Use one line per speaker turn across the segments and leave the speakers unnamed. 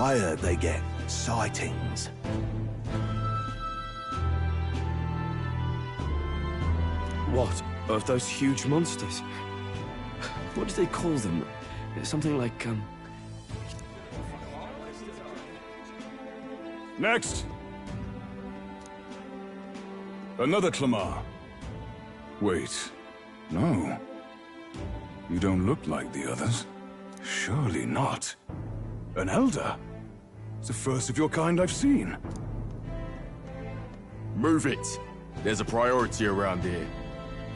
I heard they get sightings.
What? Of those huge monsters? What do they call them? Something like,
Next! Another Clamar. Wait, no. You don't look like the others. Surely not. An elder? It's the first of your kind I've seen.
Move it. There's a priority around here.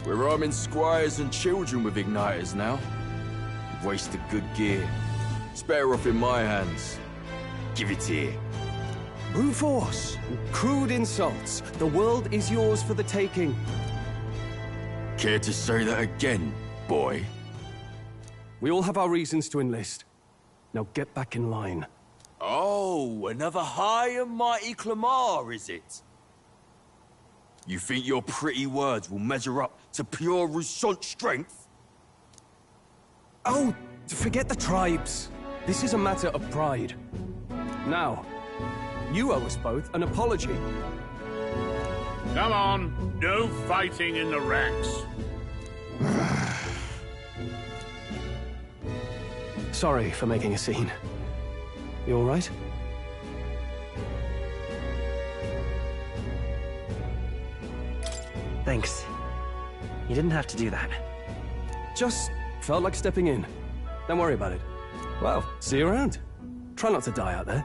We're arming squires and children with igniters now. You've wasted good gear. It's better off in my hands. Give it here.
brute force, crude insults. The world is yours for the taking.
Care to say that again, boy?
We all have our reasons to enlist. Now get back in line.
Oh, another high and mighty Clamar, is it? You think your pretty words will measure up to pure Rousant strength?
Oh, forget the tribes. This is a matter of pride. Now, you owe us both an apology.
Come on, no fighting in the ranks.
Sorry for making a scene. You all right?
Thanks. You didn't have to do that.
Just felt like stepping in. Don't worry about it. Well, see you around. Try not to die out there.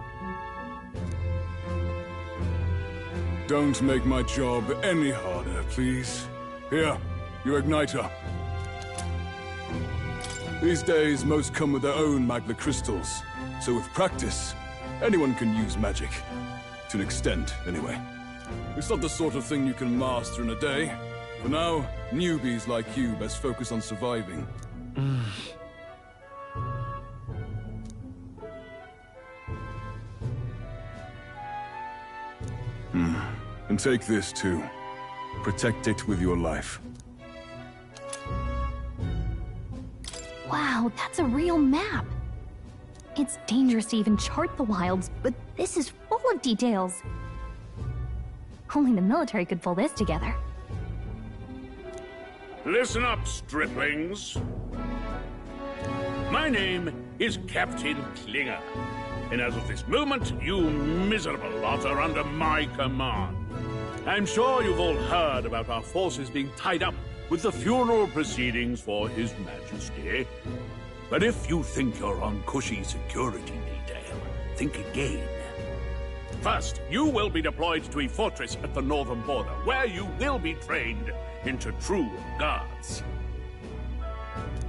Don't make my job any harder, please. Here, your igniter. These days, most come with their own magna crystals. So with practice, anyone can use magic. To an extent, anyway. It's not the sort of thing you can master in a day. For now, newbies like you best focus on surviving. And take this too. Protect it with your life.
Wow, that's a real map. It's dangerous to even chart the wilds, but this is full of details. Only the military could pull this together.
Listen up, striplings. My name is Captain Klinger, and as of this moment, you miserable lot are under my command. I'm sure you've all heard about our forces being tied up with the funeral proceedings for His Majesty. But if you think you're on cushy security detail, think again. First, you will be deployed to a fortress at the northern border, where you will be trained into true guards.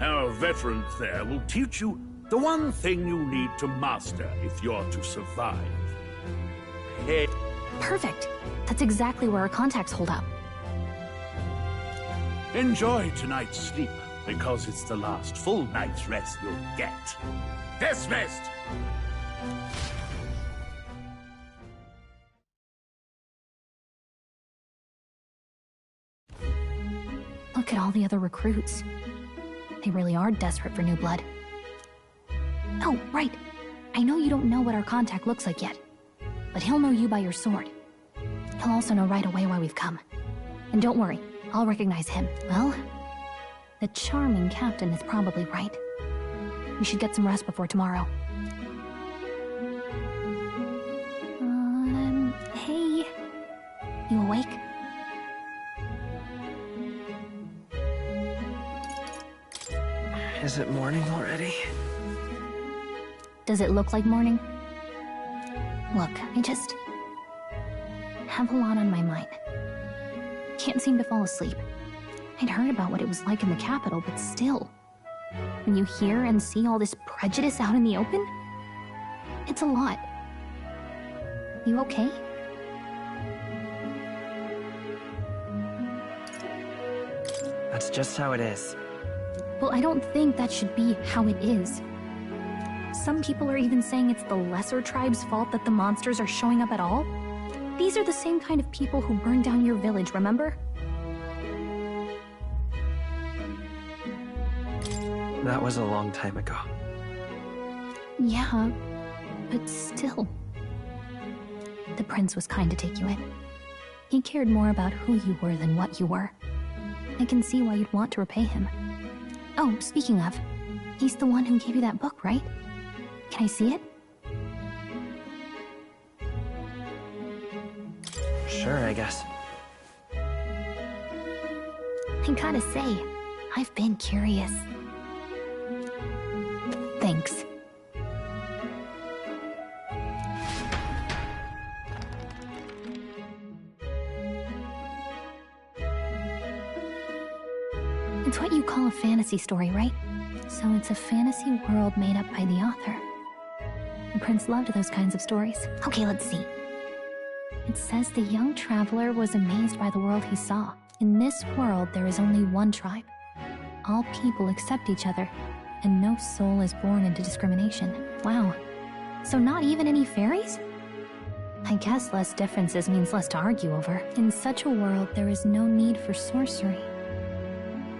Our veterans there will teach you the one thing you need to master if you're to survive.
Perfect. That's exactly where our contacts hold up.
Enjoy tonight's sleep, because it's the last full night's rest you'll get. Dismissed!
Look at all the other recruits. They really are desperate for new blood. Oh, right. I know you don't know what our contact looks like yet, but he'll know you by your sword. He'll also know right away why we've come. And don't worry, I'll recognize him. Well, the charming captain is probably right. We should get some rest before tomorrow. Hey. You awake?
Is it morning already?
Does it look like morning? Look, I just have a lot on my mind. Can't seem to fall asleep. I'd heard about what it was like in the capital, but still. When you hear and see all this prejudice out in the open, it's a lot. You okay?
That's just how it is.
Well, I don't think that should be how it is. Some people are even saying it's the lesser tribe's fault that the monsters are showing up at all. These are the same kind of people who burned down your village, remember?
That was a long time ago.
Yeah, but still. The prince was kind to take you in. He cared more about who you were than what you were. I can see why you'd want to repay him. Oh, speaking of, he's the one who gave you that book, right? Can I see it?
Sure, I guess.
I gotta say, I've been curious. Thanks. It's what you call a fantasy story, right? So it's a fantasy world made up by the author. The prince loved those kinds of stories. Okay, let's see. It says the young traveler was amazed by the world he saw. In this world, there is only one tribe. All people accept each other, and no soul is born into discrimination. Wow. So not even any fairies? I guess less differences means less to argue over. In such a world, there is no need for sorcery.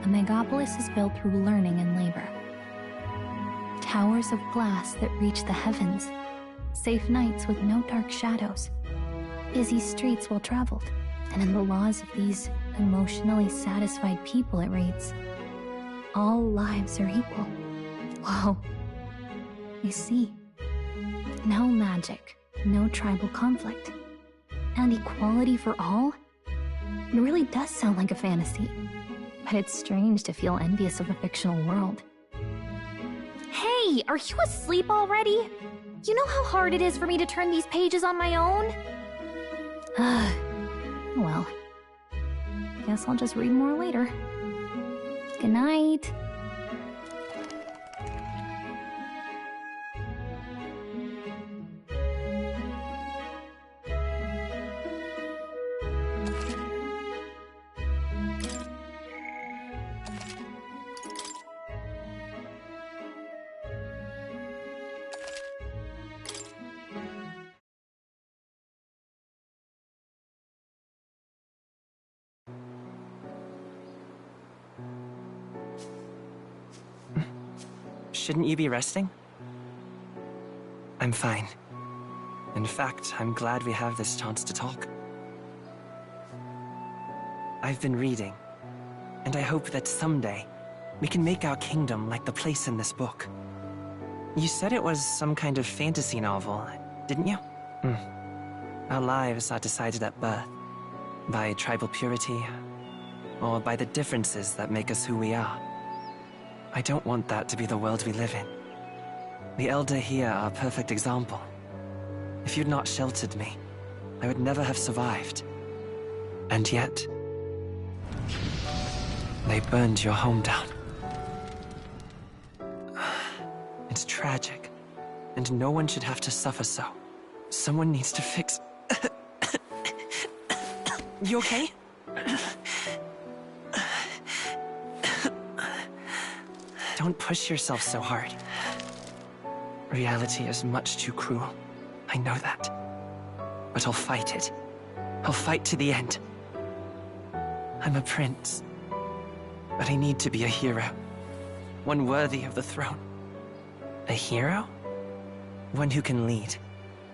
The megapolis is built through learning and labor. Towers of glass that reach the heavens. Safe nights with no dark shadows. Busy streets well traveled. And in the laws of these emotionally satisfied people, it reads, all lives are equal. Whoa. I see. No magic, no tribal conflict, and equality for all? It really does sound like a fantasy. But it's strange to feel envious of a fictional world. Hey, are you asleep already? You know how hard it is for me to turn these pages on my own? Well, guess I'll just read more later. Good night.
Shouldn't you be resting? I'm fine. In fact, I'm glad we have this chance to talk. I've been reading, and I hope that someday we can make our kingdom like the place in this book. You said it was some kind of fantasy novel, didn't you? Our lives are decided at birth, by tribal purity, or by the differences that make us who we are. I don't want that to be the world we live in. The Elder here are a perfect example. If you'd not sheltered me, I would never have survived. And yet, they burned your home down. It's tragic, and no one should have to suffer so. Someone needs to fix... You okay? Don't push yourself so hard. Reality is much too cruel. I know that. But I'll fight it. I'll fight to the end. I'm a prince. But I need to be a hero. One worthy of the throne. A hero? One who can lead.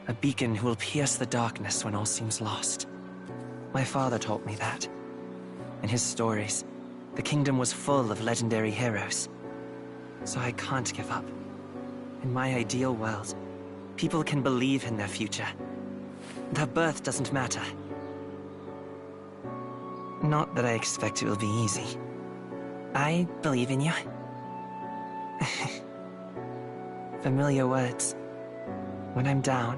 A beacon who will pierce the darkness when all seems lost. My father taught me that. In his stories, the kingdom was full of legendary heroes. So I can't give up. In my ideal world, people can believe in their future. Their birth doesn't matter. Not that I expect it will be easy. I believe in you. Familiar words. When I'm down,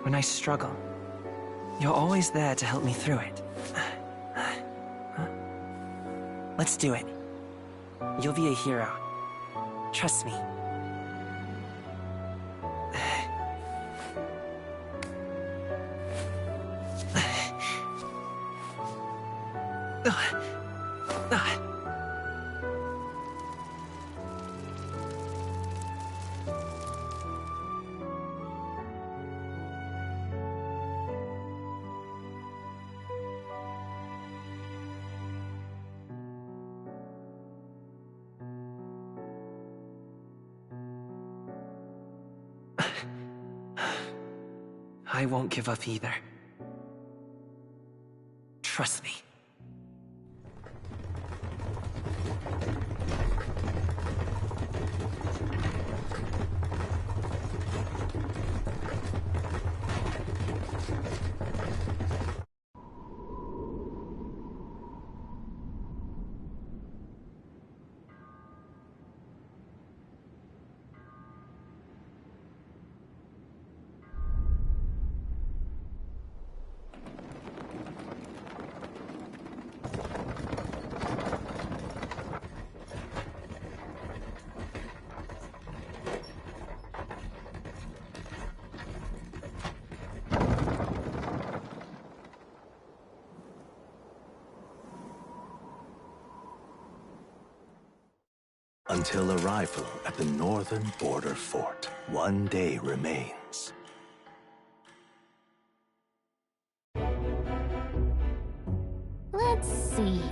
when I struggle, you're always there to help me through it. Let's do it. You'll be a hero. Trust me. I won't give up either. Trust me.
Until arrival at the northern border fort, one day remains.
Let's see.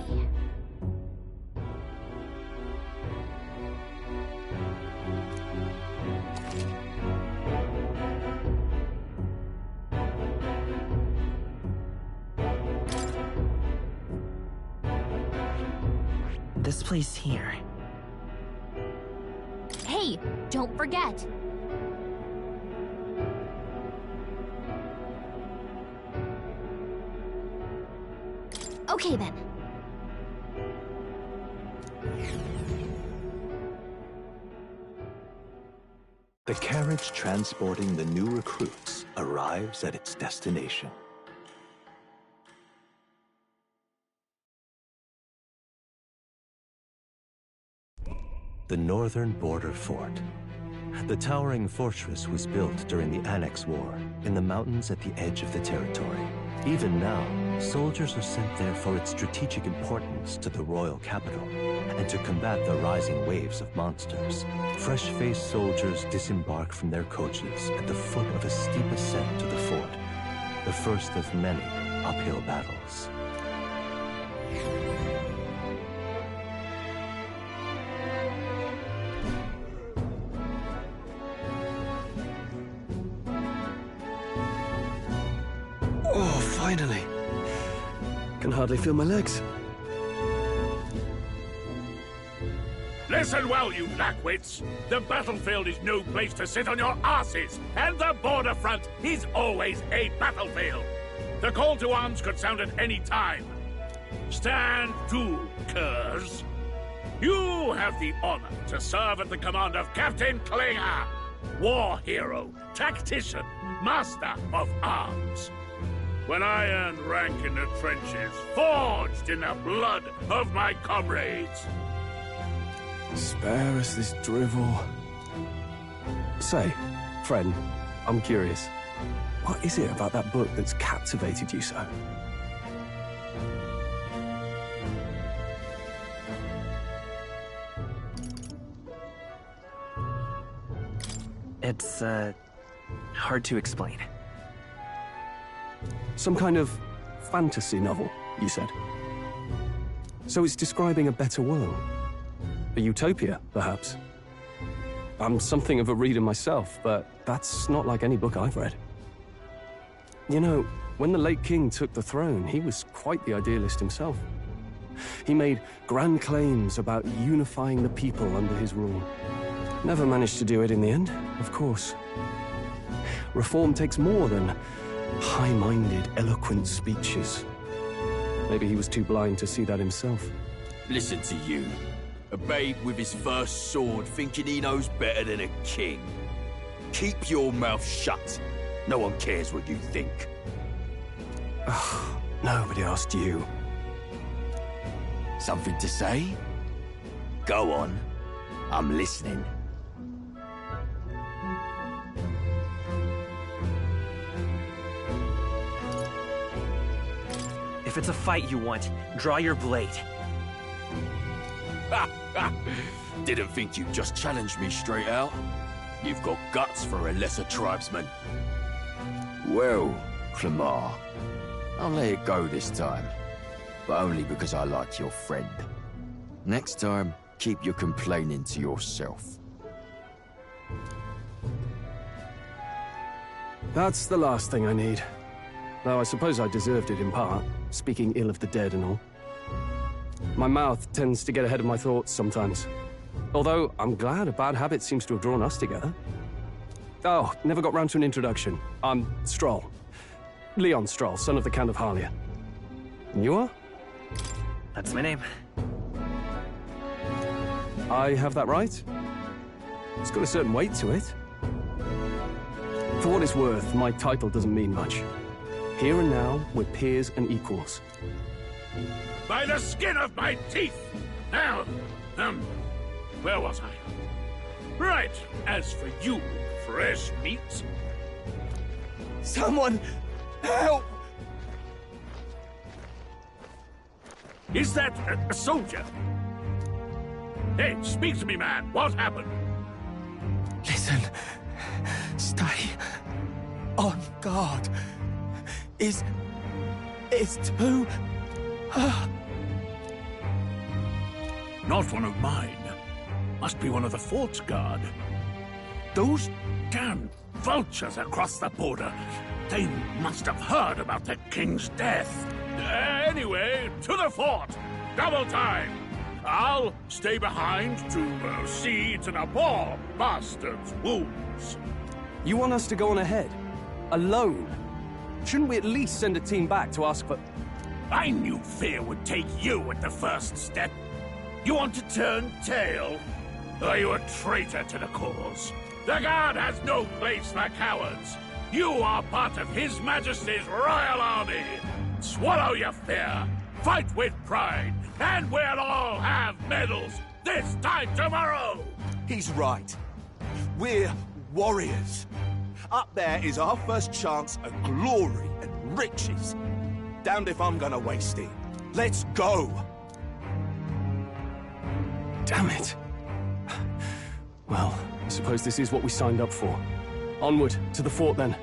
This place here.
Hey, don't forget. Okay then.
The carriage transporting the new recruits arrives at its destination. The northern border fort. The towering fortress was built during the Annex War in the mountains at the edge of the territory. Even now, soldiers are sent there for its strategic importance to the royal capital and to combat the rising waves of monsters. Fresh-faced soldiers disembark from their coaches at the foot of a steep ascent to the fort, the first of many uphill battles.
Oh, finally. Can hardly feel my legs.
Listen well, you blackwits. The battlefield is no place to sit on your asses, and the border front is always a battlefield. The call to arms could sound at any time. Stand to, curs. You have the honor to serve at the command of Captain Klinger, war hero, tactician, master of arms. When I earned rank in the trenches, forged in the blood of my comrades.
Spare us this drivel. Say, friend, I'm curious. What is it about that book that's captivated you so?
It's, hard to explain.
Some kind of fantasy novel, you said? So it's describing a better world? A utopia, perhaps? I'm something of a reader myself, but that's not like any book I've read. You know, when the late king took the throne, he was quite the idealist himself. He made grand claims about unifying the people under his rule. Never managed to do it in the end, of course. Reform takes more than high-minded, eloquent speeches. Maybe he was too blind to see that himself.
Listen to you. A babe with his first sword thinking he knows better than a king. Keep your mouth shut. No one cares what you think.
Nobody asked you.
Something to say? Go on. I'm listening.
If it's a fight you want, draw your blade.
Didn't think you'd just challenge me straight out. You've got guts for a lesser tribesman. Well, Clemar, I'll let it go this time. But only because I like your friend. Next time, keep your complaining to yourself.
That's the last thing I need. Though I suppose I deserved it in part, speaking ill of the dead and all. My mouth tends to get ahead of my thoughts sometimes. Although, I'm glad a bad habit seems to have drawn us together. Oh, never got round to an introduction. I'm Stroll. Leon Stroll, son of the Count of Harlia. And you are?
That's my name.
I have that right? It's got a certain weight to it. For what it's worth, my title doesn't mean much. Here and now, we're peers and equals.
By the skin of my teeth! Now, where was I? Right, as for you, fresh meat.
Someone help!
Is that a soldier? Hey, speak to me, man. What happened?
Listen. Stay on guard. It's too...
Not one of mine. Must be one of the fort's guard. Those damn vultures across the border. They must have heard about the king's death. Anyway, to the fort. Double time. I'll stay behind to see to the poor bastard's wounds.
You want us to go on ahead? Alone? Shouldn't we at least send a team back to ask for...
I knew fear would take you at the first step. You want to turn tail? Are you a traitor to the cause? The guard has no place for cowards. You are part of His Majesty's Royal Army. Swallow your fear. Fight with pride. And we'll all have medals this time tomorrow.
He's right. We're warriors. Up there is our first chance at glory and riches. Damned if I'm gonna waste it. Let's go!
Damn it. Well, I suppose this is what we signed up for. Onward, to the fort then.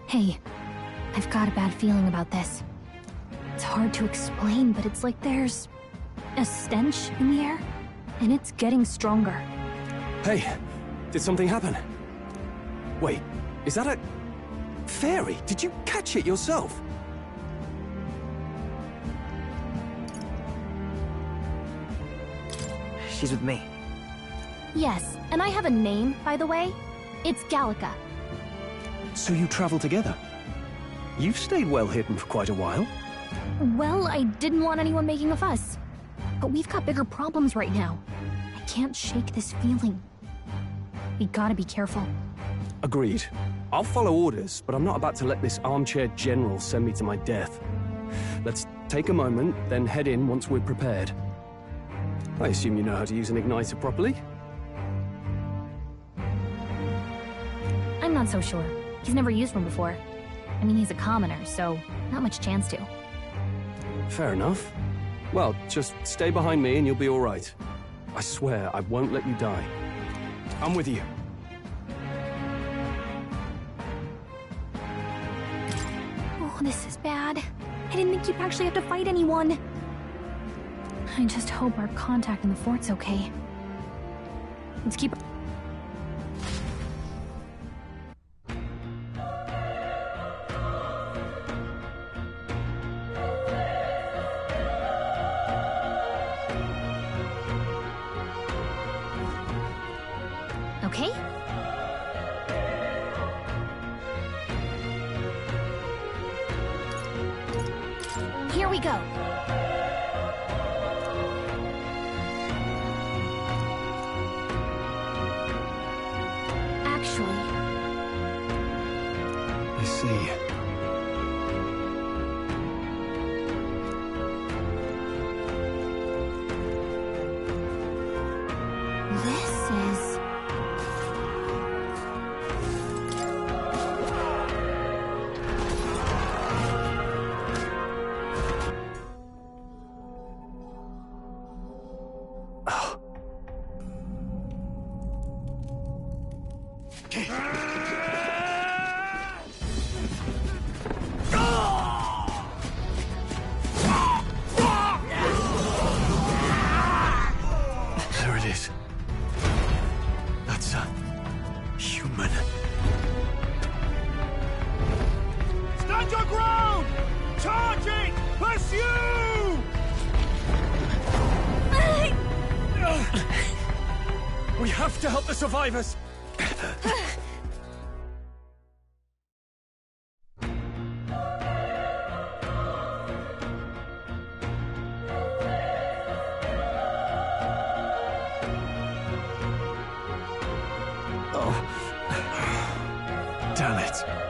Hey, I've got a bad feeling about this. It's hard to explain, but it's like there's a stench in the air, and it's getting stronger.
Hey, did something happen? Wait, is that a... fairy? Did you catch it yourself?
She's with me.
Yes, and I have a name, by the way. It's Gallica.
So you travel together? You've stayed well hidden for quite a while.
Well, I didn't want anyone making a fuss. But we've got bigger problems right now. I can't shake this feeling. We gotta be careful.
Agreed. I'll follow orders, but I'm not about to let this armchair general send me to my death. Let's take a moment, then head in once we're prepared. I assume you know how to use an igniter properly?
I'm not so sure. He's never used one before. I mean, he's a commoner, so not much chance to.
Fair enough. Well, just stay behind me and you'll be all right. I swear I won't let you die. I'm with you.
Oh, this is bad. I didn't think you'd actually have to fight anyone. I just hope our contact in the fort's okay. Let's keep... Okay? Here we go. Actually,
I see.
This is...
There it is. That's a human.
Stand your ground! Charging! Pursue!
We have to help the survivors! Oh. Damn it.